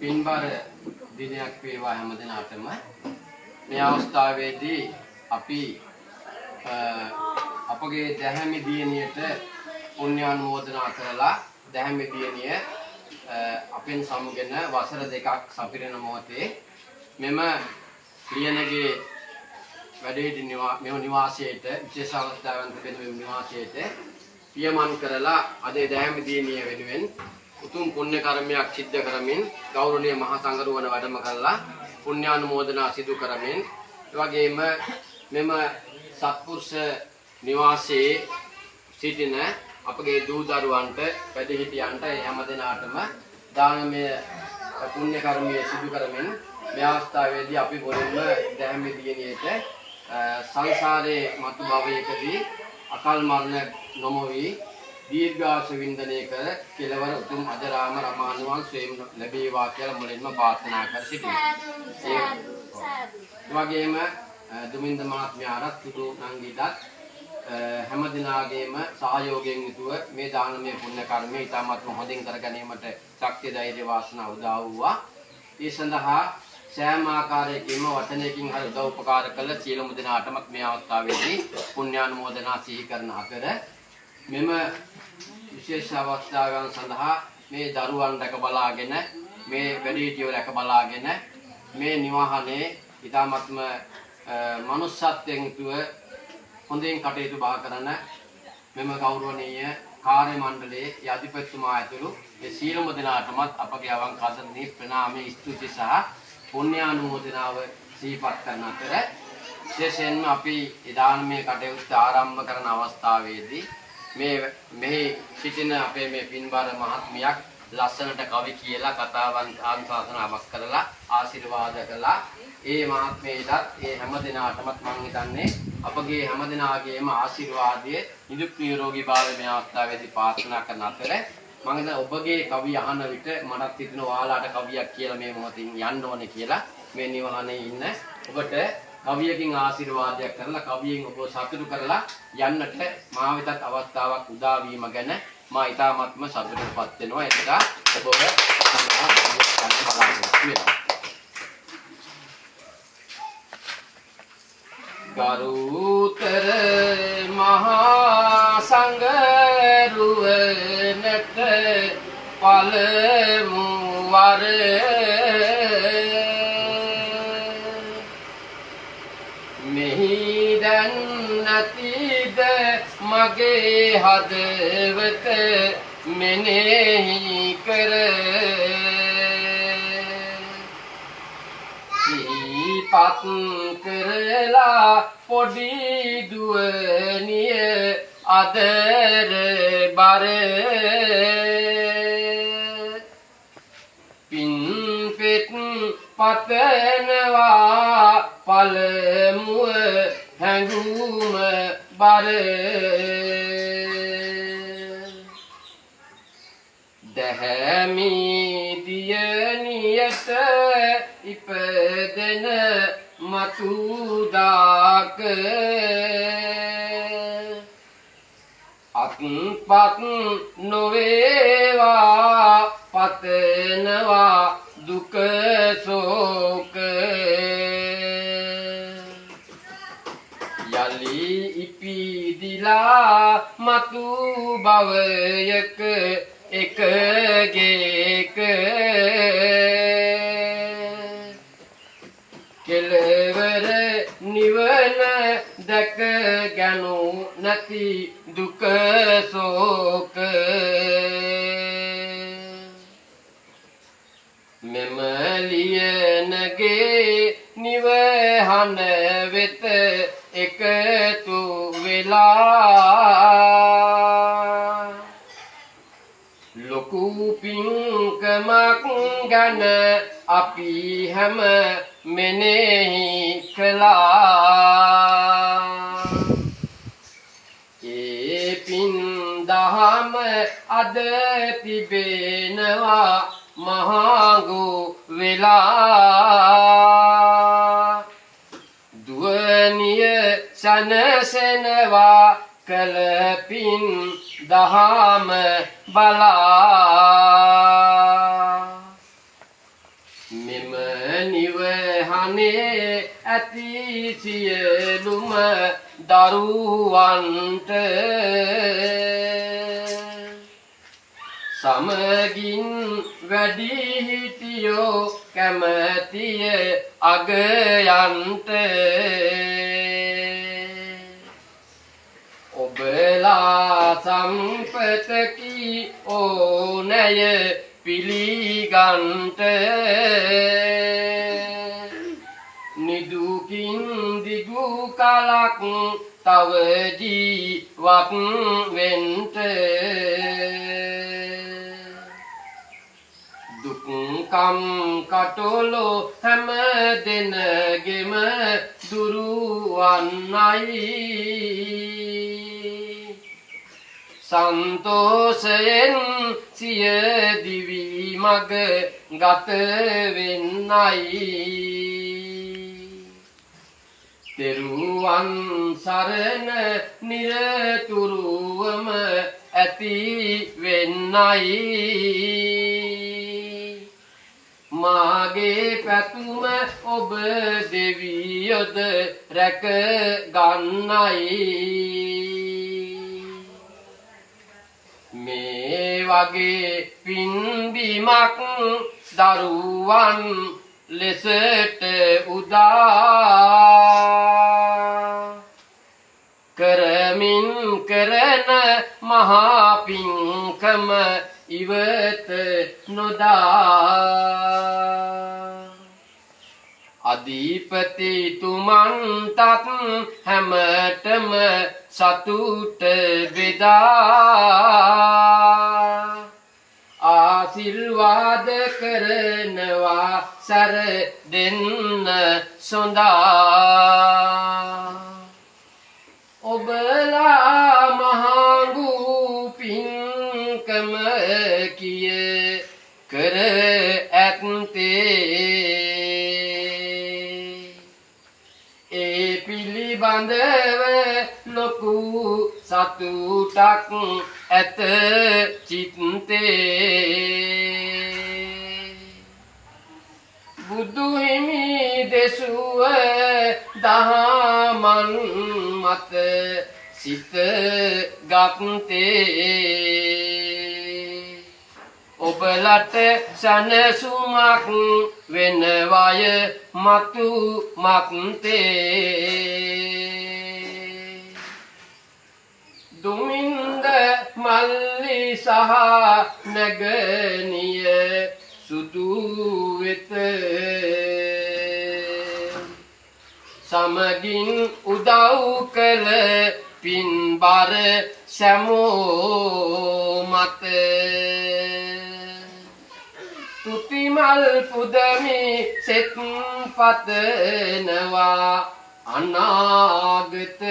පින්බර දිනයක් වේවා හැම දිනාටම මේ අවස්ථාවේදී අපි අපගේ දැහැමි දියණියට පුණ්‍යානුමෝදනා කරලා දැහැමි දියණිය අපෙන් සමුගෙන වසර දෙකක් සපිරෙන මොහොතේ මෙම ලියනගේ වැඩේට මෙව නිවාසයට විශේෂ අවස්ථාවක් තිබෙන මෙම නිවාසයට පියමන් කරලා අද දැහැමි දියණිය වෙනුවෙන් උතුම් පුණ්‍ය කර්මයක් සිද්ධ කරමින් ගෞරවනීය මහා සංඝරුවන වැඩම කළා පුණ්‍යානුමෝදනා සිදු කරමින් ඒ වගේම මෙම සත්පුරුෂ නිවාසයේ සිටින අපගේ දූ දරුවන්ට වැඩිහිටියන්ට හැම දිනාටම දානමය පුණ්‍ය කර්මයේ සිදු කරමින් මේ අවස්ථාවේදී අපි පොරින්ම දැහැමි දියණියට සංසාරයේ මතු භවයකදී අකල් මරණ නොමොවි දීර්ඝාසු වින්දනය කර කෙලවර උතුම් අජරාම රමානුවන් ස්වයං ලැබේවා කියලා මුලින්ම ප්‍රාර්ථනා කර සිටිනවා. ඒ වගේම දුමින්ද මහත්මයාට සුදු නංගිටත් හැම දිනාගේම සහයෝගයෙන් යුතුව මේ දානමය පුණ්‍ය කර්මය ඉතාමත් හොඳින් කර ගැනීමට ශක්තිය ධෛර්ය වාසනාව උදා වූවා. ඒ සඳහා සෑම ආකාරයකින්ම වචනයකින් හරි උදව් උපකාර කළ සියලුම දෙනාටම මේ අවස්ථාවේදී පුණ්‍යානුමෝදනා සිහි කරන අතර මෙම විශේෂ අවස්ථාවන් සඳහා මේ දරුවන් රැක බලාගෙන මේ වැඩිහිටියෝ රැක බලාගෙන මේ නිවහනේ ඉතාමත්ම මනුෂ්‍යත්වයෙන් යුතුව හොඳින් කටයුතු බහ කරන මෙම ගෞරවනීය කාර්ය මණ්ඩලයේ අධිපතිතුමා ඇතුළු මේ සියලුම දෙනාටමත් අපගේ අවංක ආදරණීය ප්‍රණාමයේ ස්තුති සහ පුණ්‍යානුමෝදනාව සිහිපත් කරන අතර විශේෂයෙන්ම අපි දානමය කටයුතු ආරම්භ කරන අවස්ථාවේදී මේ සිටින අපේ මේ පින්බර මහත්මියක් ලස්සනට කවි කියලා කතාවන් ආශාසනාවක් කරලා ආශිර්වාද කළා. ඒ මහත්මියටත් ඒ හැම දිනාටමත් මම හිතන්නේ අපගේ හැම දිනාගේම ආශිර්වාදයේ නිදුක් නිරෝගී භාවය මේ අවස්ථාවේදී ප්‍රාර්ථනා කරන අතර මම හිතන ඔබගේ කවි අහන විට මටත් හිතෙනවා ඔයාලාට කවියක් කියලා මේ මොහොතින් යන්න ඕනේ කියලා මේ නිවහනේ ඉන්න ඔබට කවියකින් ආශිර්වාදයක් කරලා කවියෙන් ඔබ සතුටු කරලා යන්නට මා වෙතත් අවස්ථාවක් උදා වීම ගැන මා ඊටාත්ම සතුටුපත් වෙනවා. ඒක ඔබව ගරුතර මහා සංඝරුවනට පළමු වර මෙහි දැන් නැතිද මගේ හදවත මෙනෙහි කර සිහිපත් කරලා පොඩි දුවනිය අදර බර පින් පෙත් පතනවා පළමුව හැඟුම බර දැහැමි දියණියට ඉපදෙන මතුදාක අත්පත් නොවේවා පතනවා දුක සෝක යලි ඉපිදිලා මතු භවයක එකගේක කෙලවර නිවන දැක ගනු නැති දුක සෝක මෙම ලියනගේ නිවහන වෙත එකතු වෙලා ලොකු පින්කමක් ගැන අපි හැම මෙනෙහි කළා. ඒ පින් දහම අද තිබෙනවා මහඟු වෙලා දුවනිය සනසනවා කළ පින් දහම බලා ගමනේ ඇති සියලුම දරුවන්ට සමගින් වැඩිහිටියෝ කැමැතිය අගයන්ට ඔබලා සම්පතකි ඕනෑය පිළිගන්ට නිදුකින් දිගු කලක් තව ජීවත් වෙන්ට දුක්කම් කටොලෝ හැම දෙනගෙම දුරුවන්නයි සන්තෝෂයෙන් සිය දිවි මග ගත වෙන්නයි තෙරුවන් සරණ නිරතුරුවම ඇති වෙන්නයි මාගේ පැතුම ඔබ දෙවියොද රැක ගන්නයි මේ වගේ පින්බිමක් දරුවන් ලෙසට උදා කරමින් කරන මහා පින්කම ඉවත නොදා අධිපතිතුමන්ටත් හැමතෙම සතුට බෙදා ආශිර්වාද කරනවා සැර දෙන්න සොඳා ඔබලා මහඟු පින්කම කිය කර ඇත්තේ ඒ පිළිබඳව ලොකු සතුටක් ඇත චිත්තේ බුදු හිමි දෙසුව දහමන් මත සිත ගත්තේ ඔබලට සනසුමක් වෙනවය මතු මත්තේ දුමින්ද මල්ලි සහ නැගනිය සුදු වෙත සමගින් උදව් කළ පින්බර සැමෝ මත තුතිමල් පුදමි සෙත් පතනවා අනාගත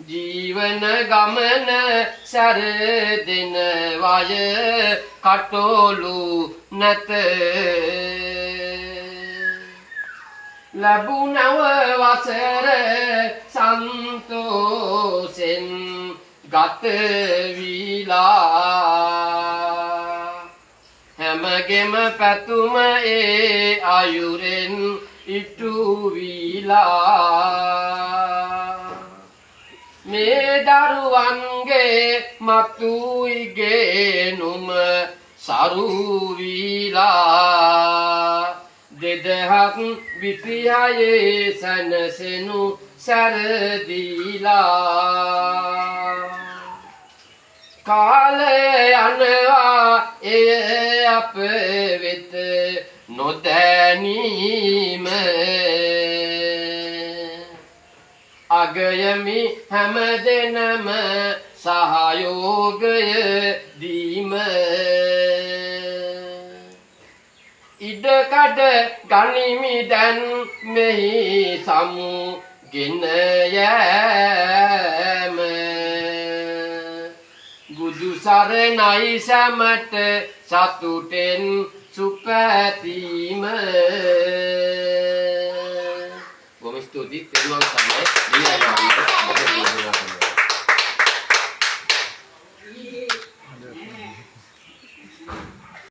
ජීවන ගමන සැර දෙන වය කටොලු නැත ලැබුණව වසර සන්තෝෂෙන් ගත වීලා හැමගෙම පැතුම ඒ අයුරෙන් ඉටු වීලා මේ දරුවන්ගේ මතු ඉගෙනුම සරු වීලා දෙදහක් විතිහයේ සැනසෙනු සැරදීලා කාලය යනවා එය අප වෙත නොදැනීම අගයමි හැම දෙනම සහයෝගය දීම ඉඩකඩ ගනිමි දැන් මෙහි සමුගෙන යෑම බුදු සරණයි සැමට සතුටෙන් සුපැතීම බොහොම ස්තුතියි තෙරුවන් සරණයි